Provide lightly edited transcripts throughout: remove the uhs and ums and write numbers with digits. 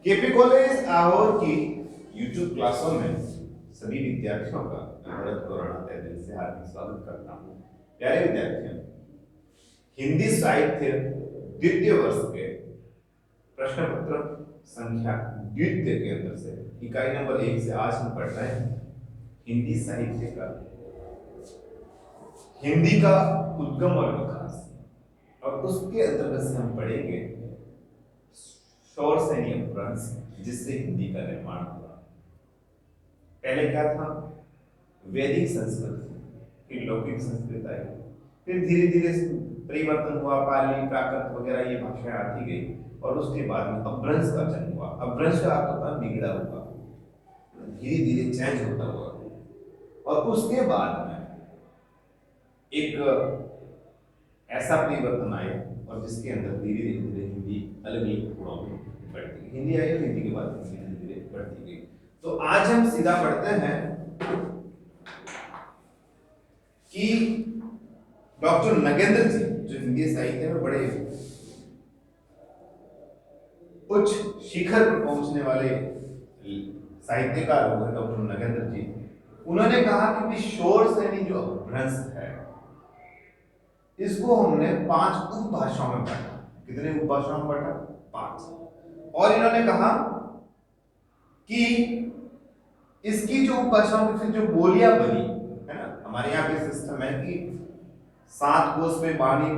KP college Ahore की YouTube क्लासों में सभी विद्यार्थियों का मैं बड़े कोरोना तहे दिल से हार्दिक स्वागत करता हूँ। प्यारे विद्यार्थियों, हिंदी साहित्य द्वितीय वर्ष के प्रश्न पत्र संख्या द्वितीय के अंदर से इकाई नंबर 1 से आज हम पढ़ रहे हैं हिंदी साहित्य का हिंदी का उद्गम और विकास, और उसके अंतर्गत से हम पढ़ेंगे शौर सैनी अपभ्रंश, जिससे हिंदी का निर्माण हुआ। पहले क्या था? वैदिक संस्कृत, फिर लौकिक संस्कृत आई, फिर धीरे धीरे परिवर्तन हुआ, पाली प्राकृत वगैरह ये भाषाएं आती गई, और उसके बाद में अपभ्रंश का जन्म हुआ। अपभ्रंश का अर्थ होता है बिगड़ा हुआ, धीरे धीरे चेंज होता हुआ, और उसके बाद में एक ऐसा परिवर्तन आया और जिसके अंदर धीरे धीरे हिंदी अलग अलग गुणों में बढ़ती गई। हिंदी आई और हिंदी के बाद धीरे धीरे बढ़ती गई। तो आज हम सीधा पढ़ते हैं कि डॉक्टर नगेंद्र जी, जो हिंदी साहित्य में बड़े उच्च शिखर पर पहुंचने वाले साहित्यकार हुए डॉक्टर नगेंद्र जी, उन्होंने कहा कि शौर सैनी जो अपभ्रंश है, इसको हमने 5 उपभाषाओं में पढ़ा। कितने उपभाषाओं में पढ़ा? 5। और इन्होंने कहा कि इसकी जो उपभाषाओं की फिर जो बोलियां बनी है ना, हमारे यहाँ पे सिस्टम है कि 7 कोस पे पानी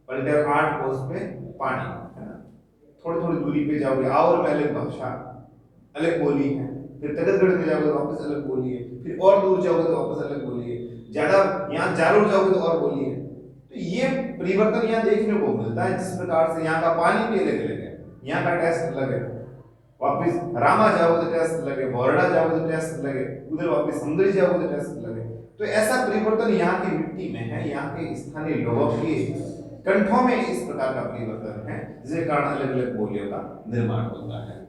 पलटे और 8 कोस पे पानी, है ना। थोड़ी थोड़ी दूरी पे जाओगे और में अलग भाषा, अलग बोली है, फिर तगड़गढ़ में जाओगे तो वापस अलग बोली है, फिर और दूर जाओगे तो वापस अलग बोली है, ज्यादा यहाँ जारूर जाओगे तो और बोली है। तो ये परिवर्तन यहाँ देखने को मिलता है। जिस प्रकार से यहाँ का पानी भी अलग अलग है, यहाँ का टेस्ट अलग है, वापिस रामा जाओगे तो टेस्ट अलग है, बोरडा जाओगे तो टेस्ट अलग है, उधर वापिस समुद्री जाओगे तो टेस्ट अलग है। तो ऐसा परिवर्तन यहाँ की मिट्टी में है, यहाँ के स्थानीय लोगों के कंठों में इस प्रकार का परिवर्तन है, जिसके कारण अलग अलग बोलियों का निर्माण होता है।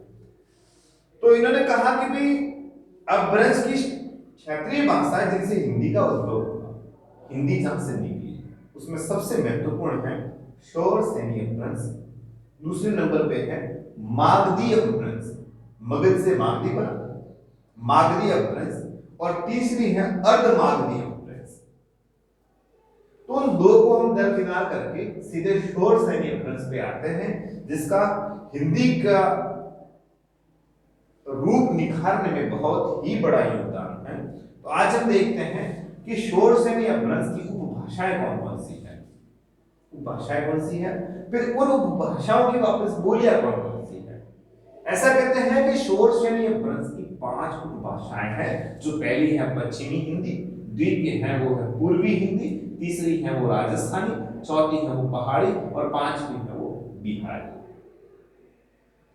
तो इन्होंने कहा कि भाई अपभ्रंश की क्षेत्रीय भाषा जिनसे हिंदी का उद्भव हुआ, हिंदी जहां से निकली, उसमें सबसे महत्वपूर्ण है शौर सैनी अपभ्रंश। दूसरे नंबर पे है मागधी अपभ्रंश, मगध से मागधी बना, मागधी अपभ्रंश, और तीसरी है अर्धमागधी अपभ्रंश। तो उन दो को हम दरकिनार करके सीधे शौर सैनी अपभ्रंश पे आते हैं, जिसका हिंदी का रूप निखारने में बहुत ही बड़ा योगदान है। तो आज हम देखते हैं कि शौर सैनी अपभ्रंश की उपभाषाएं कौन कौन सी है, उपभाषाएं कौन सी है, फिर उन उपभाषाओं की वापस बोलियां कौन कौन सी है। ऐसा कहते हैं कि शौर सैनी अपभ्रंश की 5 उपभाषाएं हैं। जो पहली है पश्चिमी हिंदी, द्वितीय है वो है पूर्वी हिंदी, तीसरी है वो राजस्थानी, चौथी है वो पहाड़ी, और 5वीं है वो बिहारी।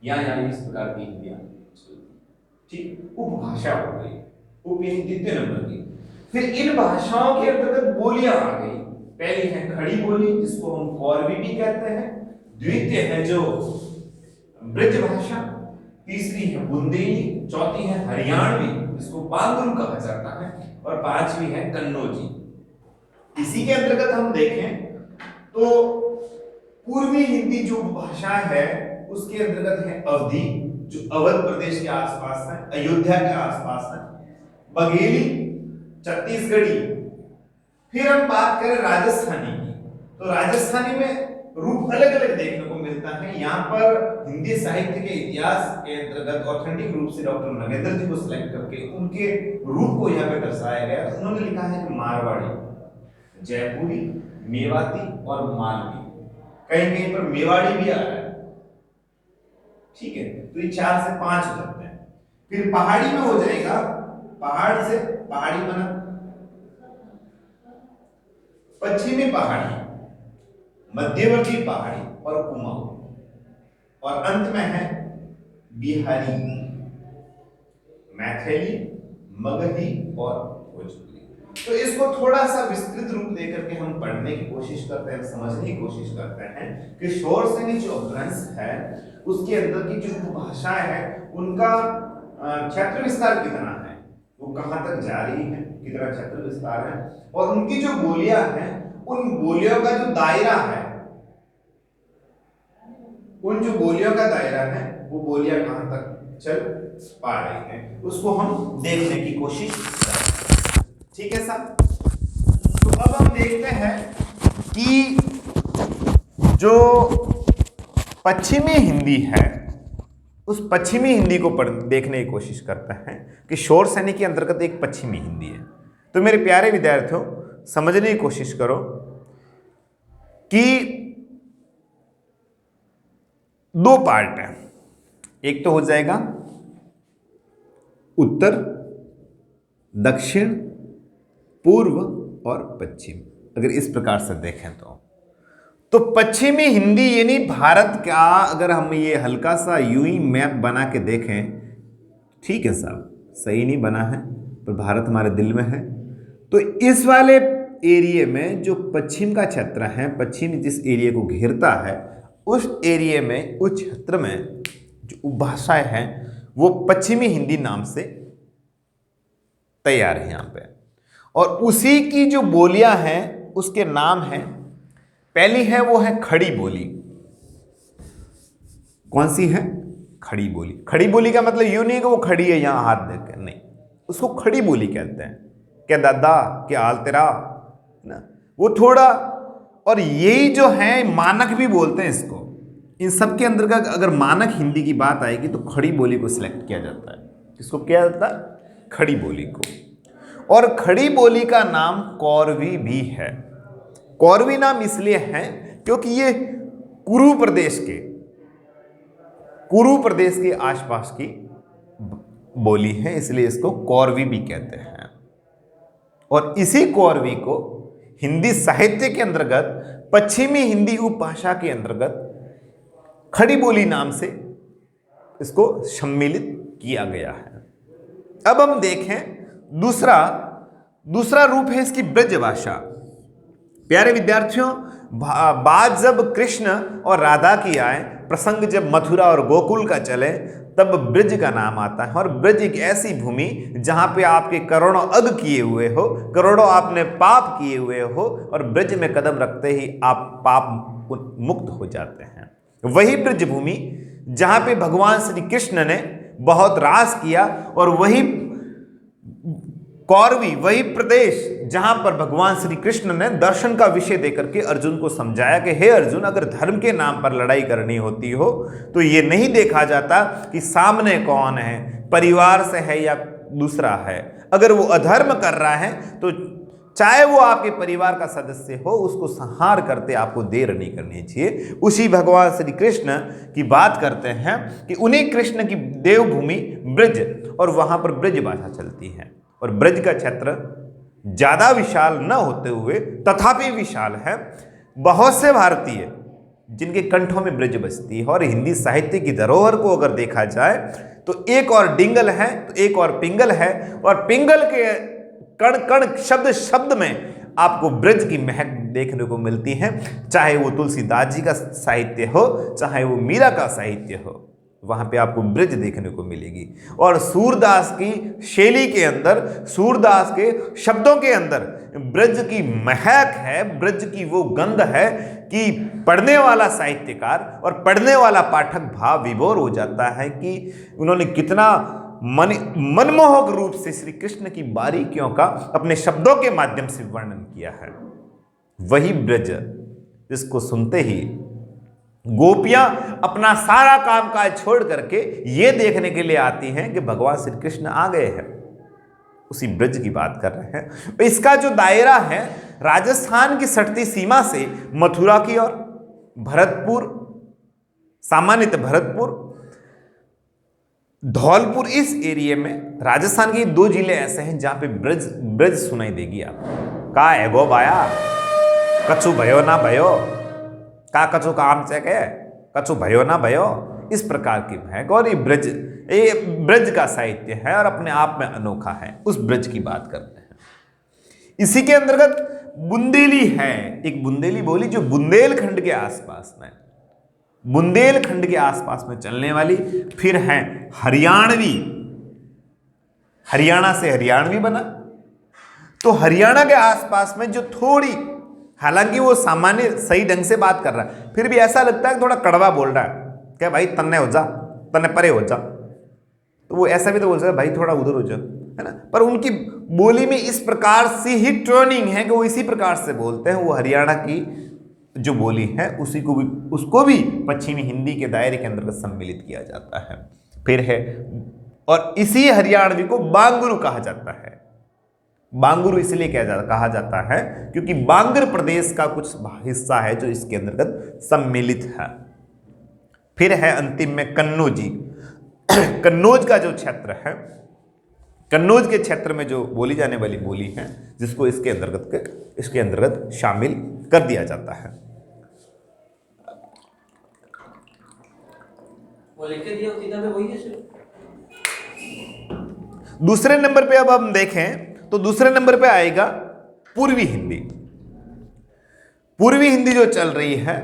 यहाँ इस प्रकार की हिंदियां, ठीक, उपभाषा हो गई, उप यानी द्वितीय नंबर की। फिर इन भाषाओं के अंतर्गत बोलियां आ गई। पहली है खड़ी बोली, जिसको हम कौरवी भी कहते हैं, द्वितीय है जो ब्रज भाषा, तीसरी है बुंदेली, चौथी है हरियाणवी, जिसको बांगुल कहा जाता है, और 5वीं है कन्नौजी। इसी के अंतर्गत हम देखें तो पूर्वी हिंदी जो भाषा है उसके अंतर्गत है अवधी, जो अवध प्रदेश के आसपास है, अयोध्या के आसपास है, बघेली, छत्तीसगढ़ी। फिर हम बात करें राजस्थानी की, तो राजस्थानी में रूप अलग अलग देखने को मिलता है। यहाँ पर हिंदी साहित्य के इतिहास के अंतर्गत ऑथेंटिक रूप से डॉक्टर नगेंद्र जी को सिलेक्ट करके उनके रूप को यहाँ पे दर्शाया गया। उन्होंने लिखा है कि मारवाड़ी, जयपुरी, मेवाती और मालवी। कहीं कहीं पर मेवाड़ी भी आ रहा है, ठीक है। तो ये 4 से 5 हो जाते हैं। फिर पहाड़ी में हो जाएगा, पहाड़ से पहाड़ी बना, पश्चिमी पहाड़ी, मध्यवर्ती पहाड़ी और कुमाऊं, और अंत में है बिहारी, मैथिली, मगही और भोजपुरी। तो इसको थोड़ा सा विस्तृत रूप देकर के हम पढ़ने की कोशिश करते हैं, समझने की कोशिश करते हैं कि शौर सैनी जो अपभ्रंश है उसके अंदर की जो उपभाषाएं है उनका क्षेत्र विस्तार कितना है, वो कहां तक जा रही है, कितना क्षेत्र विस्तार है, और उनकी जो बोलियां हैं उन बोलियों का जो दायरा है उन जो बोलियों का दायरा है वो बोलियां कहां तक चल पा रही हैं उसको हम देखने की कोशिश करें। ठीक है साहब। तो अब हम देखते हैं कि जो पश्चिमी हिंदी है उस पश्चिमी हिंदी को देखने की कोशिश करते हैं कि शोर सैनी के अंतर्गत एक पश्चिमी हिंदी है। तो मेरे प्यारे विद्यार्थियों समझने की कोशिश करो कि दो पार्ट है। एक तो हो जाएगा उत्तर, दक्षिण, पूर्व और पश्चिम। अगर इस प्रकार से देखें तो पश्चिमी हिंदी यानी भारत का, अगर हम ये हल्का सा यूं ही मैप बना के देखें, ठीक है साहब सही नहीं बना है पर भारत हमारे दिल में है। तो इस वाले एरिया में जो पश्चिम का क्षेत्र है, पश्चिम जिस एरिया को घेरता है उस एरिया में, उस क्षेत्र में जो उपभाषाएं हैं वो पश्चिमी हिंदी नाम से तैयार है यहाँ पे। और उसी की जो बोलियां हैं उसके नाम हैं, पहली है वो है खड़ी बोली। कौन सी है? खड़ी बोली। खड़ी बोली का मतलब यूं नहीं कि वो खड़ी है यहां हाथ देकर, नहीं, उसको खड़ी बोली कहते हैं। क्या दादा, क्या हाल तेरा ना, वो थोड़ा। और यही जो है मानक भी बोलते हैं इसको। इन सब के अंतर्गत अगर मानक हिंदी की बात आएगी तो खड़ी बोली को सिलेक्ट किया जाता है। किसको किया जाता है? खड़ी बोली को। और खड़ी बोली का नाम कौरवी भी है। कौरवी नाम इसलिए है क्योंकि ये कुरु प्रदेश के आसपास की बोली है, इसलिए इसको कौरवी भी कहते हैं। और इसी कौरवी को हिंदी साहित्य के अंतर्गत, पश्चिमी हिंदी उपभाषा के अंतर्गत खड़ी बोली नाम से इसको सम्मिलित किया गया है। अब हम देखें दूसरा रूप है इसकी ब्रजभाषा। प्यारे विद्यार्थियों, बात जब कृष्ण और राधा की आए, प्रसंग जब मथुरा और गोकुल का चले, तब ब्रज का नाम आता है। और ब्रज एक ऐसी भूमि जहां पे आपके करोड़ों अग किए हुए हो, करोड़ों आपने पाप किए हुए हो, और ब्रज में कदम रखते ही आप पाप मुक्त हो जाते हैं। वही ब्रज भूमि जहां पे भगवान श्री कृष्ण ने बहुत रास किया, और वही कौरवी, वही प्रदेश जहां पर भगवान श्री कृष्ण ने दर्शन का विषय देकर के अर्जुन को समझाया कि हे अर्जुन, अगर धर्म के नाम पर लड़ाई करनी होती हो तो ये नहीं देखा जाता कि सामने कौन है, परिवार से है या दूसरा है। अगर वो अधर्म कर रहा है तो चाहे वो आपके परिवार का सदस्य हो, उसको संहार करते आपको देर नहीं करनी चाहिए। उसी भगवान श्री कृष्ण की बात करते हैं कि उन्हीं कृष्ण की देवभूमि ब्रज, और वहां पर ब्रज भाषा चलती है। और ब्रज का क्षेत्र ज्यादा विशाल न होते हुए तथापि विशाल है। बहुत से भारतीय जिनके कंठों में ब्रज बजती है। और हिंदी साहित्य की धरोहर को अगर देखा जाए तो एक और डिंगल है तो एक और पिंगल है, और पिंगल के कण कण शब्द शब्द में आपको ब्रज की महक देखने को मिलती है। चाहे वो तुलसीदास जी का साहित्य हो, चाहे वो मीरा का साहित्य हो, वहां पे आपको ब्रज देखने को मिलेगी। और सूरदास की शैली के अंदर, सूरदास के शब्दों के अंदर ब्रज की महक है, ब्रज की वो गंध है कि पढ़ने वाला साहित्यकार और पढ़ने वाला पाठक भाव विभोर हो जाता है कि उन्होंने कितना मनमोहक रूप से श्री कृष्ण की बारीकियों का अपने शब्दों के माध्यम से वर्णन किया है। वही ब्रज जिसको सुनते ही गोपियां अपना सारा काम काज छोड़ करके ये देखने के लिए आती हैं कि भगवान श्री कृष्ण आ गए हैं। उसी ब्रज की बात कर रहे हैं। तो इसका जो दायरा है राजस्थान की सटती सीमा से मथुरा की ओर, भरतपुर, सामान्यतः भरतपुर, धौलपुर, इस एरिया में राजस्थान के 2 जिले ऐसे हैं जहां पे ब्रज सुनाई देगी आपको। का एगो बाया कछु भयो ना भयो, का कछु काम चेके कछु भयो ना भयो, इस प्रकार की महक। और ये ब्रज का साहित्य है और अपने आप में अनोखा है। उस ब्रज की बात करते हैं। इसी के अंतर्गत बुंदेली है, एक बुंदेली बोली जो बुंदेलखंड के आसपास में, बुंदेलखंड के आसपास में चलने वाली। फिर है हरियाणवी, हरियाणा से हरियाणवी बना। तो हरियाणा के आसपास में जो थोड़ी, हालांकि वो सामान्य सही ढंग से बात कर रहा है, फिर भी ऐसा लगता है कि थोड़ा कड़वा बोल रहा है। क्या भाई तन्ने हो जा, तन्ने परे हो जा, तो वो ऐसा भी तो बोल सकता है भाई थोड़ा उधर हो जा, है ना। पर उनकी बोली में इस प्रकार से ही ट्रेनिंग है कि वो इसी प्रकार से बोलते हैं। वो हरियाणा की जो बोली है उसी को भी, उसको भी पश्चिमी हिंदी के दायरे के अंतर्गत सम्मिलित किया जाता है। फिर है, और इसी हरियाणवी को बांगरू कहा जाता है। बांगरू इसलिए कहा जाता है क्योंकि बांगर प्रदेश का कुछ हिस्सा है जो इसके अंतर्गत सम्मिलित है। फिर है अंतिम में कन्नौजी। कन्नौज का जो क्षेत्र है, कन्नौज के क्षेत्र में जो बोली जाने वाली बोली है जिसको इसके अंतर्गत शामिल कर दिया जाता है। वो लिखे दिया किताब में वही है सिर्फ। दूसरे नंबर पे अब हम देखें तो दूसरे नंबर पे आएगा पूर्वी हिंदी। पूर्वी हिंदी जो चल रही है,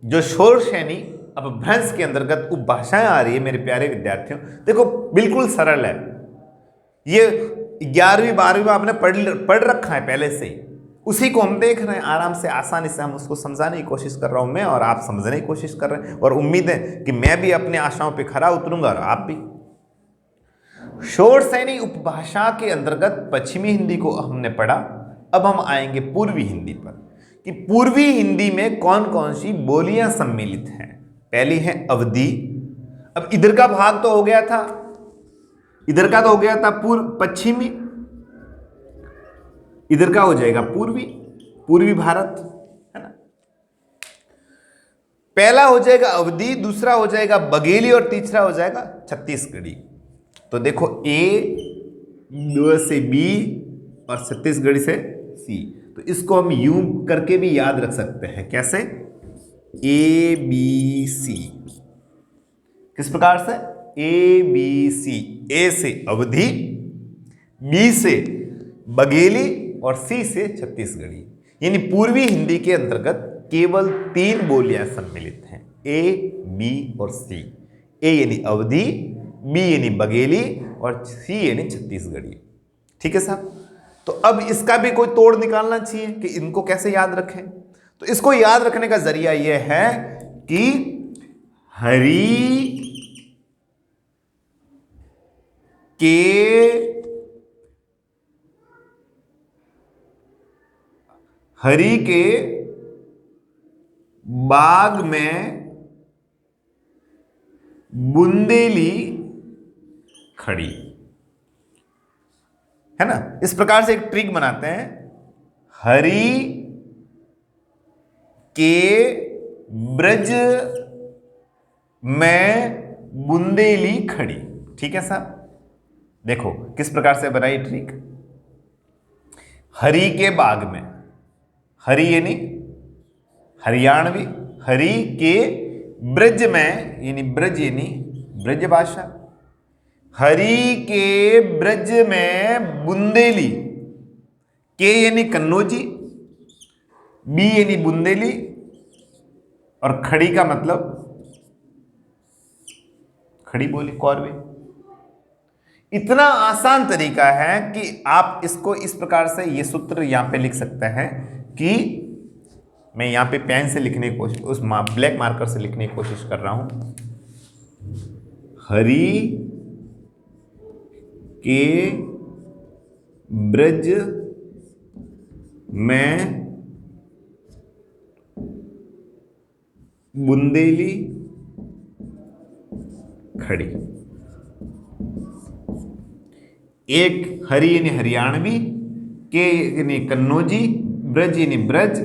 जो शोर शैनी अपभ्रंश के अंतर्गत उपभाषाएं आ रही है मेरे प्यारे विद्यार्थियों, देखो बिल्कुल सरल है। ये 11वीं 12वीं में आपने पढ़ रखा है पहले से ही, उसी को हम देख रहे हैं आराम से, आसानी से हम उसको समझाने की कोशिश कर रहा हूं मैं, और आप समझने की कोशिश कर रहे हैं, और उम्मीद है कि मैं भी अपने आशाओं पे खरा उतरूंगा और आप भी। शोर सैनी उपभाषा के अंतर्गत पश्चिमी हिंदी को हमने पढ़ा। अब हम आएंगे पूर्वी हिंदी पर कि पूर्वी हिंदी में कौन कौन सी बोलियां सम्मिलित हैं। पहली है अवधी। अब इधर का भाग तो हो गया था, इधर का तो हो गया था पश्चिमी, इधर का हो जाएगा पूर्वी भारत, है ना। पहला हो जाएगा अवधी, दूसरा हो जाएगा बघेली और तीसरा हो जाएगा छत्तीसगढ़ी। तो देखो ए से बी और छत्तीसगढ़ी से सी, तो इसको हम यूं करके भी याद रख सकते हैं। कैसे? A B C. किस प्रकार से? ए बी सी। ए से अवधी, बी से बघेली और सी से छत्तीसगढ़ी। यानी पूर्वी हिंदी के अंतर्गत केवल 3 बोलियां सम्मिलित हैं, ए बी और सी। ए यानी अवधी, बी यानी बघेली और सी यानी छत्तीसगढ़ी। ठीक है साहब। तो अब इसका भी कोई तोड़ निकालना चाहिए कि इनको कैसे याद रखें। तो इसको याद रखने का जरिया यह है कि हरि के बाग में बुंदेली खड़ी, है ना। इस प्रकार से एक ट्रिक बनाते हैं, हरि के ब्रज में बुंदेली खड़ी। ठीक है साहब। देखो किस प्रकार से बनाई ट्रिक। हरि के बाग में, हरि यानी हरियाणवी, हरि के ब्रज में यानी ब्रज यानी ब्रज भाषा, हरि के ब्रज में बुंदेली, के यानी कन्नौजी, बी यानी बुंदेली और खड़ी का मतलब खड़ी बोली, कौरवी। इतना आसान तरीका है कि आप इसको इस प्रकार से ये सूत्र यहां पे लिख सकते हैं कि मैं यहां पे पेन से लिखने की कोशिश, उस ब्लैक मार्कर से लिखने की कोशिश कर रहा हूं। हरि के ब्रज में बुंदेली खड़ी। एक हरि यानी हरियाणवी, के यानी कन्नौजी, ब्रज यानी ब्रज,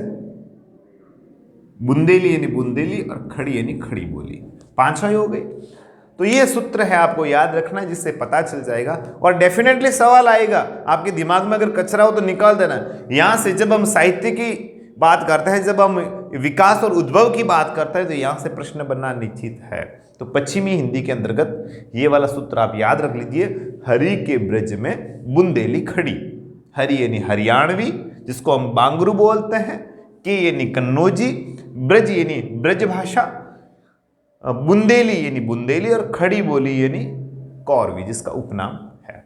बुंदेली यानी बुंदेली और खड़ी यानी खड़ी बोली। 5 हो गई। तो ये सूत्र है, आपको याद रखना, जिससे पता चल जाएगा और डेफिनेटली सवाल आएगा आपके दिमाग में। अगर कचरा हो तो निकाल देना। यहां से जब हम साहित्य की बात करते हैं, जब हम विकास और उद्भव की बात करते हैं, तो यहां से प्रश्न बनना निश्चित है। तो पश्चिमी हिंदी के अंतर्गत ये वाला सूत्र आप याद रख लीजिए, हरि के ब्रज में बुंदेली खड़ी। हरि यानी हरियाणवी, जिसको हम बांगरू बोलते हैं, के यानी कन्नौजी, ब्रज यानी ब्रज भाषा, बुंदेली यानी बुंदेली और खड़ी बोली यानी कौरवी, जिसका उपनाम है।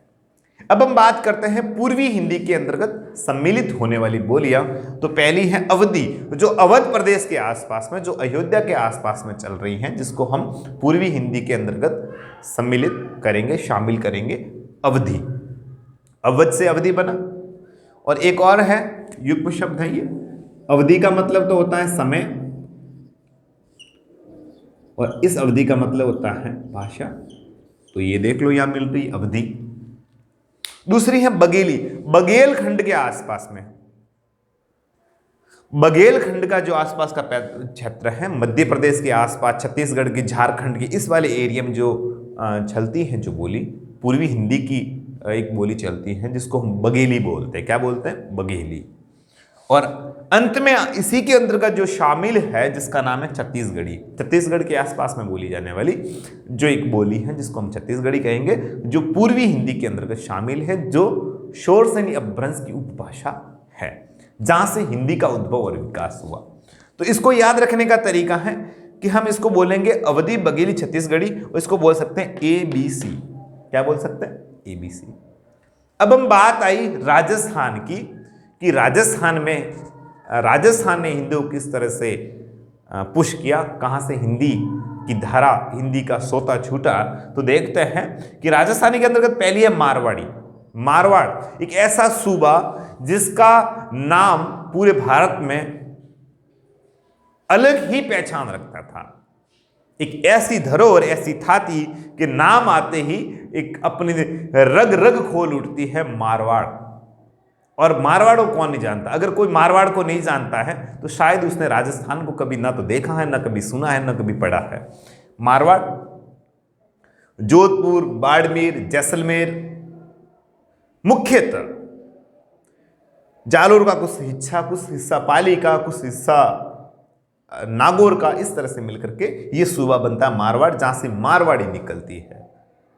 अब हम बात करते हैं पूर्वी हिंदी के अंतर्गत सम्मिलित होने वाली बोलियां। तो पहली है अवधी, जो अवध प्रदेश के आसपास में, जो अयोध्या के आसपास में चल रही हैं, जिसको हम पूर्वी हिंदी के अंतर्गत सम्मिलित करेंगे, शामिल करेंगे, अवधि। अवध से अवधि बना। और एक और है युग्म शब्द है ये। अवधि का मतलब तो होता है समय, और इस अवधि का मतलब होता है भाषा। तो ये देख लो, यहां मिल रही अवधि। दूसरी है बघेली, बघेल खंड के आसपास में। बघेल खंड का जो आसपास का क्षेत्र है, मध्य प्रदेश के आसपास, छत्तीसगढ़ की, झारखंड की, इस वाले एरिया में जो चलती है जो बोली, पूर्वी हिंदी की एक बोली चलती है जिसको हम बघेली बोलते हैं। क्या बोलते हैं? बघेली। और अंत में इसी के अंतर्गत जो शामिल है, जिसका नाम है छत्तीसगढ़ी। छत्तीसगढ़ के आसपास में बोली जाने वाली जो एक बोली है, जिसको हम छत्तीसगढ़ी कहेंगे, जो पूर्वी हिंदी के अंतर्गत शामिल है, जो शोरसनी अपभ्रंश की उपभाषा है, जहां से हिंदी का उद्भव और विकास हुआ। तो इसको याद रखने का तरीका है कि हम इसको बोलेंगे अवधी, बघेली, छत्तीसगढ़ी, और इसको बोल सकते हैं ABC। क्या बोल सकते हैं? ABC। अब हम बात आई राजस्थान की, कि राजस्थान ने हिंदी को किस तरह से पुश किया, कहां से हिंदी की धारा, हिंदी का सोता छूटा। तो देखते हैं कि राजस्थानी के अंतर्गत पहली है मारवाड़ी। मारवाड़ एक ऐसा सूबा जिसका नाम पूरे भारत में अलग ही पहचान रखता था। एक ऐसी धरोहर, ऐसी थाती के नाम आते ही एक अपनी रग रग खोल उठती है मारवाड़। और मारवाड़ को कौन नहीं जानता? अगर कोई मारवाड़ को नहीं जानता है तो शायद उसने राजस्थान को कभी ना तो देखा है, ना कभी सुना है, ना कभी पढ़ा है। मारवाड़ जोधपुर, बाड़मेर, जैसलमेर, मुख्यतः जालोर का कुछ हिस्सा पाली का, कुछ हिस्सा नागौर का, इस तरह से मिलकर के ये सूबा बनता है मारवाड़, जहां से मारवाड़ी निकलती है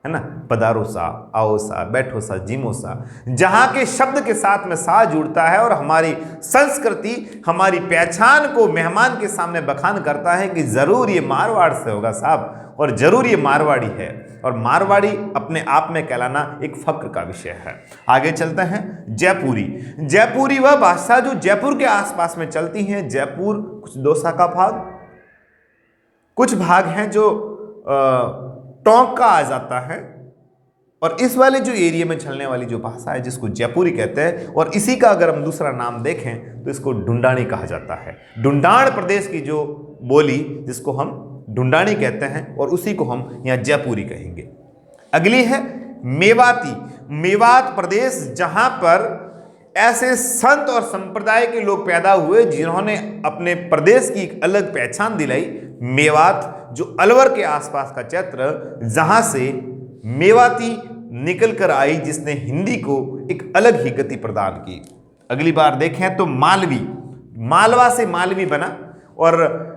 ना। पधारो सा, आओ सा, बैठो सा, जिमो सा, जहां के शब्द के साथ में सा जुड़ता है और हमारी संस्कृति, हमारी पहचान को मेहमान के सामने बखान करता है कि जरूर ये मारवाड़ से होगा साहब, और जरूर ये मारवाड़ी है। और मारवाड़ी अपने आप में कहलाना एक फक्र का विषय है। आगे चलते हैं जयपुरी। जयपुरी वह भाषा जो जयपुर के आसपास में चलती है। जयपुर कुछ दौसा का भाग, कुछ भाग हैं जो टोंक का आ जाता है, और इस वाले जो एरिया में चलने वाली जो भाषा है जिसको जयपुरी कहते हैं। और इसी का अगर हम दूसरा नाम देखें तो इसको ढूंढानी कहा जाता है। ढूंढाड़ प्रदेश की जो बोली जिसको हम ढूंढानी कहते हैं, और उसी को हम यहाँ जयपुरी कहेंगे। अगली है मेवाती। मेवात प्रदेश, जहां पर ऐसे संत और संप्रदाय के लोग पैदा हुए जिन्होंने अपने प्रदेश की एक अलग पहचान दिलाई। मेवात जो अलवर के आसपास का क्षेत्र, जहां से मेवाती निकल कर आई, जिसने हिंदी को एक अलग ही गति प्रदान की। अगली बार देखें तो मालवी, मालवा से मालवी बना। और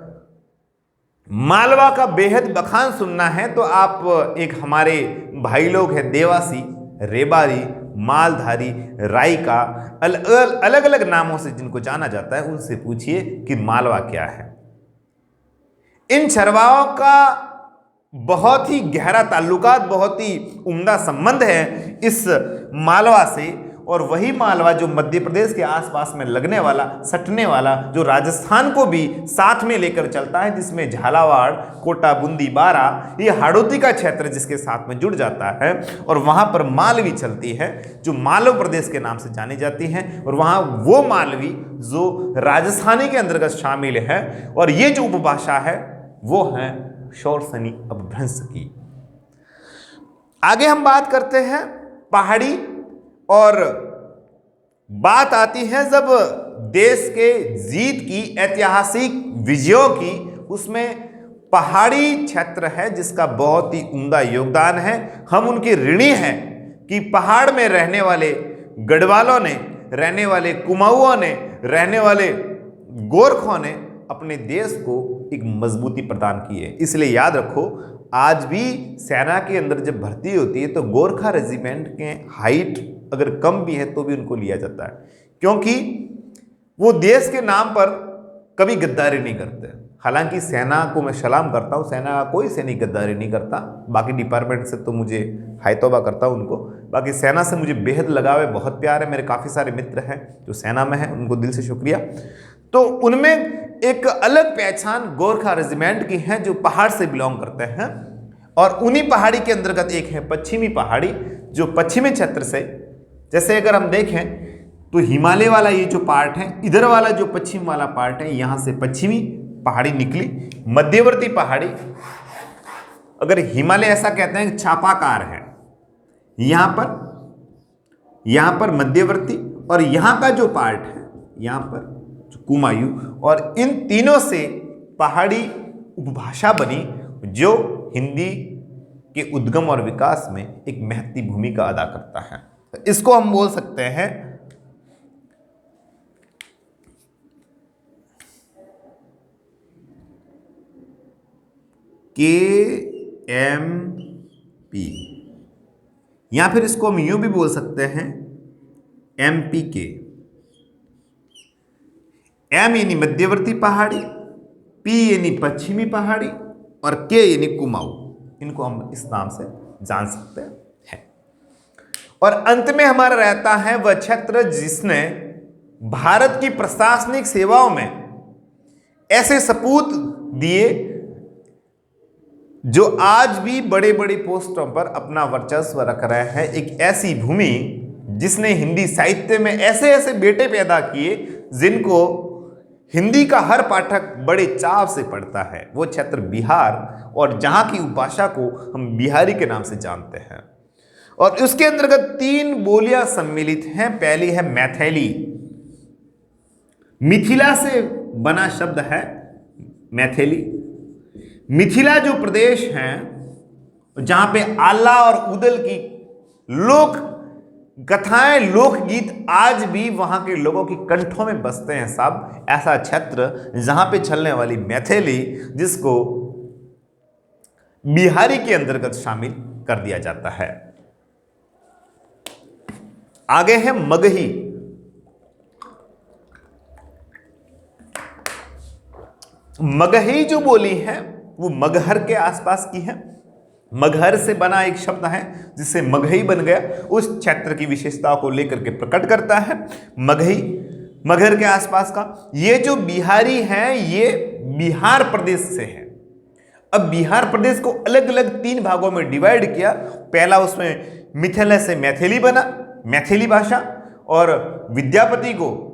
मालवा का बेहद बखान सुनना है तो आप एक हमारे भाई लोग हैं देवासी, रेबारी, मालधारी, रायका, अलग अलग नामों से जिनको जाना जाता है, उनसे पूछिए कि मालवा क्या है। इन चरवाहों का बहुत ही गहरा ताल्लुकात, बहुत ही उम्दा संबंध है इस मालवा से। और वही मालवा जो मध्य प्रदेश के आसपास में लगने वाला, सटने वाला, जो राजस्थान को भी साथ में लेकर चलता है, जिसमें झालावाड़, कोटा, बूंदी, बारा, ये हाड़ौती का क्षेत्र जिसके साथ में जुड़ जाता है। और वहां पर मालवी चलती है जो मालव प्रदेश के नाम से जानी जाती है। और वहां वो मालवी जो राजस्थानी के अंतर्गत शामिल है। और ये जो उपभाषा है वो है शोरसनी अपभ्रंश की। आगे हम बात करते हैं पहाड़ी, और बात आती है जब देश के जीत की, ऐतिहासिक विजयों की, उसमें पहाड़ी क्षेत्र है जिसका बहुत ही उम्दा योगदान है। हम उनके ऋणी हैं कि पहाड़ में रहने वाले गढ़वालों ने, रहने वाले कुमाऊओं ने, रहने वाले गोरखों ने अपने देश को एक मजबूती प्रदान की है। इसलिए याद रखो, आज भी सेना के अंदर जब भर्ती होती है तो गोरखा रेजिमेंट के हाइट अगर कम भी है तो भी उनको लिया जाता है, क्योंकि वो देश के नाम पर कभी गद्दारी नहीं करते। हालांकि सेना को मैं सलाम करता हूँ, सेना का कोई सैनिक गद्दारी नहीं करता। बाकी डिपार्टमेंट से तो मुझे हाय तौबा करता हूँ उनको, बाकी सेना से मुझे बेहद लगाव है, बहुत प्यार है। मेरे काफ़ी सारे मित्र हैं जो सेना में हैं, उनको दिल से शुक्रिया। तो उनमें एक अलग पहचान गोरखा रेजिमेंट की है जो पहाड़ से बिलोंग करते हैं, और उन्हीं पहाड़ी के अंतर्गत एक है पश्चिमी पहाड़ी, जो पश्चिमी क्षेत्र से, जैसे अगर हम देखें तो हिमालय वाला ये जो पार्ट है, इधर वाला जो पश्चिम वाला पार्ट है, यहां से पश्चिमी पहाड़ी निकली। मध्यवर्ती पहाड़ी, अगर हिमालय ऐसा कहते हैं चापाकार है, यहां पर मध्यवर्ती, और यहां का जो पार्ट है यहां पर जो कुमायूं, और इन तीनों से पहाड़ी उपभाषा बनी जो हिंदी के उद्गम और विकास में एक महत्वपूर्ण भूमिका अदा करता है। इसको हम बोल सकते हैं KMP, या फिर इसको हम यूं भी बोल सकते हैं MPK। M यानी मध्यवर्ती पहाड़ी, P यानी पश्चिमी पहाड़ी, और K यानी कुमाऊं। इनको हम इस नाम से जान सकते हैं। और अंत में हमारा रहता है वह क्षेत्र जिसने भारत की प्रशासनिक सेवाओं में ऐसे सपूत दिए जो आज भी बड़े बड़े पोस्टों पर अपना वर्चस्व रख रहे हैं। एक ऐसी भूमि जिसने हिंदी साहित्य में ऐसे ऐसे बेटे पैदा किए जिनको हिंदी का हर पाठक बड़े चाव से पढ़ता है, वो क्षेत्र बिहार, और जहां की उपभाषा को हम बिहारी के नाम से जानते हैं। और उसके अंतर्गत 3 बोलियां सम्मिलित हैं। पहली है मैथिली, मिथिला से बना शब्द है मैथिली। मिथिला जो प्रदेश है जहां पे आला और उदल की लोक कथाएं, लोकगीत आज भी वहां के लोगों की कंठों में बसते हैं साहब, ऐसा क्षेत्र जहां पे चलने वाली मैथिली, जिसको बिहारी के अंतर्गत शामिल कर दिया जाता है। आगे है मगही। मगही जो बोली है वो मगहर के आसपास की है। मगहर से बना एक शब्द है जिससे मगही बन गया, उस क्षेत्र की विशेषताओं को लेकर के प्रकट करता है। मगही मगहर के आसपास का। ये जो बिहारी हैं ये बिहार प्रदेश से है। अब बिहार प्रदेश को अलग अलग 3 भागों में डिवाइड किया। पहला उसमें मिथिला से मैथिली बना, मैथिली भाषा, और विद्यापति को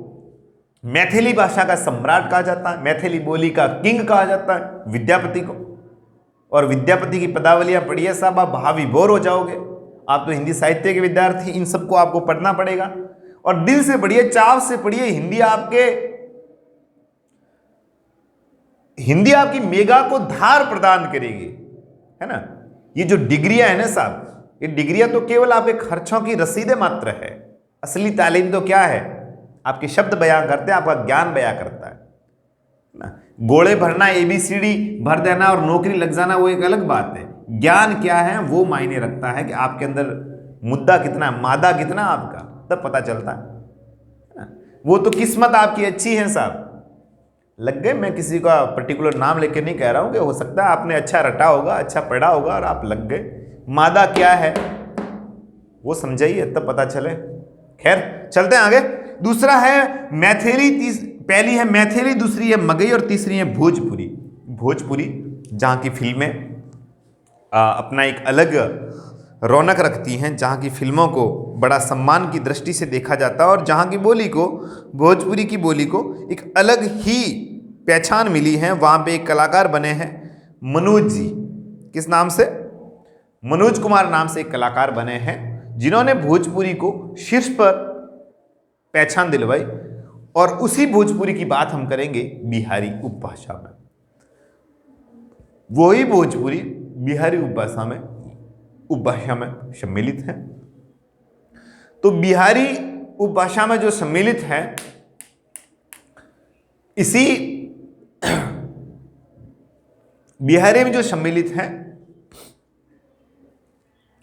मैथिली भाषा का सम्राट कहा जाता है, मैथिली बोली का किंग कहा जाता है विद्यापति को। और विद्यापति की पदावलियां पढ़िए साहब, आप भावी बोर हो जाओगे। आप तो हिंदी साहित्य के विद्यार्थी, इन सबको आपको पढ़ना पड़ेगा, और दिल से पढ़िए, चाव से पढ़िए। हिंदी आपकी मेगा को धार प्रदान करेगी, है ना। ये जो डिग्रियां है ना साहब, ये डिग्रियां तो केवल आपके खर्चों की रसीदें मात्र है। असली तालीम तो क्या है, आपके शब्द बयां करते हैं, आपका ज्ञान बयां करता है ना। गोले भरना, ABCD भर देना और नौकरी लग जाना वो एक अलग बात है। ज्ञान क्या है वो मायने रखता है कि आपके अंदर मुद्दा कितना, मादा कितना आपका, तब पता चलता है। वो तो किस्मत आपकी अच्छी है साहब, लग गए। मैं किसी का पर्टिकुलर नाम लेके नहीं कह रहा हूं कि हो सकता है आपने अच्छा रटा होगा, अच्छा पढ़ा होगा और आप लग गए। मादा क्या है वो समझाइए तब पता चले। खैर चलते हैं आगे। दूसरा है मैथिली, पहली है मैथिली, दूसरी है मगही, और तीसरी है भोजपुरी। भोजपुरी जहाँ की फिल्में अपना एक अलग रौनक रखती हैं, जहाँ की फिल्मों को बड़ा सम्मान की दृष्टि से देखा जाता है, और जहाँ की बोली को, भोजपुरी की बोली को एक अलग ही पहचान मिली है। वहाँ पे एक कलाकार बने हैं मनोज जी। किस नाम से? मनोज कुमार नाम से एक कलाकार बने हैं जिन्होंने भोजपुरी को शीर्ष पर पहचान दिलवाई। और उसी भोजपुरी की बात हम करेंगे बिहारी उपभाषा में। वही भोजपुरी बिहारी उपभाषा में सम्मिलित है। तो बिहारी उपभाषा में जो सम्मिलित है, इसी बिहारी में जो सम्मिलित है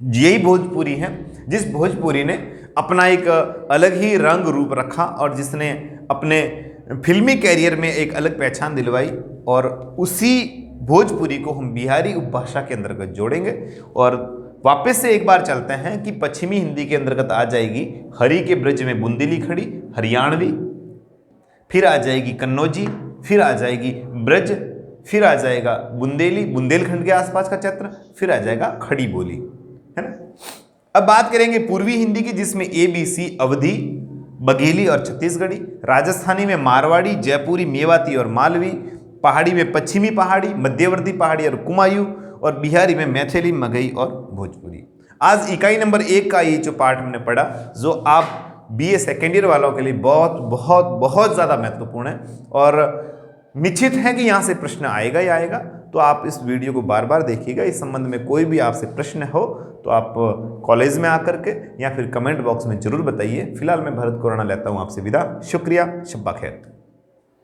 यही भोजपुरी है, जिस भोजपुरी ने अपना एक अलग ही रंग रूप रखा और जिसने अपने फिल्मी कैरियर में एक अलग पहचान दिलवाई। और उसी भोजपुरी को हम बिहारी उपभाषा के अंतर्गत जोड़ेंगे और वापस से एक बार चलते हैं कि पश्चिमी हिंदी के अंतर्गत आ जाएगी हरि के ब्रज में बुंदेली खड़ी, हरियाणवी, फिर आ जाएगी कन्नौजी, फिर आ जाएगी ब्रज, फिर आ जाएगा बुंदेली, बुंदेलखंड के आसपास का क्षेत्र, फिर आ जाएगा खड़ी बोली, है ना। अब बात करेंगे पूर्वी हिंदी की, जिसमें ABC अवधी, बघेली और छत्तीसगढ़ी, राजस्थानी में मारवाड़ी, जयपुरी, मेवाती और मालवी, पहाड़ी में पश्चिमी पहाड़ी, मध्यवर्ती पहाड़ी और कुमायूं, और बिहारी में मैथिली, मगही और भोजपुरी। आज इकाई नंबर 1 का ये जो पार्ट हमने पढ़ा, जो आप BA सेकेंड ईयर वालों के लिए बहुत बहुत बहुत ज़्यादा महत्वपूर्ण है और निश्चित है कि यहाँ से प्रश्न आएगा ही आएगा। तो आप इस वीडियो को बार बार देखिएगा। इस संबंध में कोई भी आपसे प्रश्न हो तो आप कॉलेज में आकर के या फिर कमेंट बॉक्स में जरूर बताइए। फिलहाल मैं भरत कोराना लेता हूँ आपसे विदा। शुक्रिया, शब्बा खैर।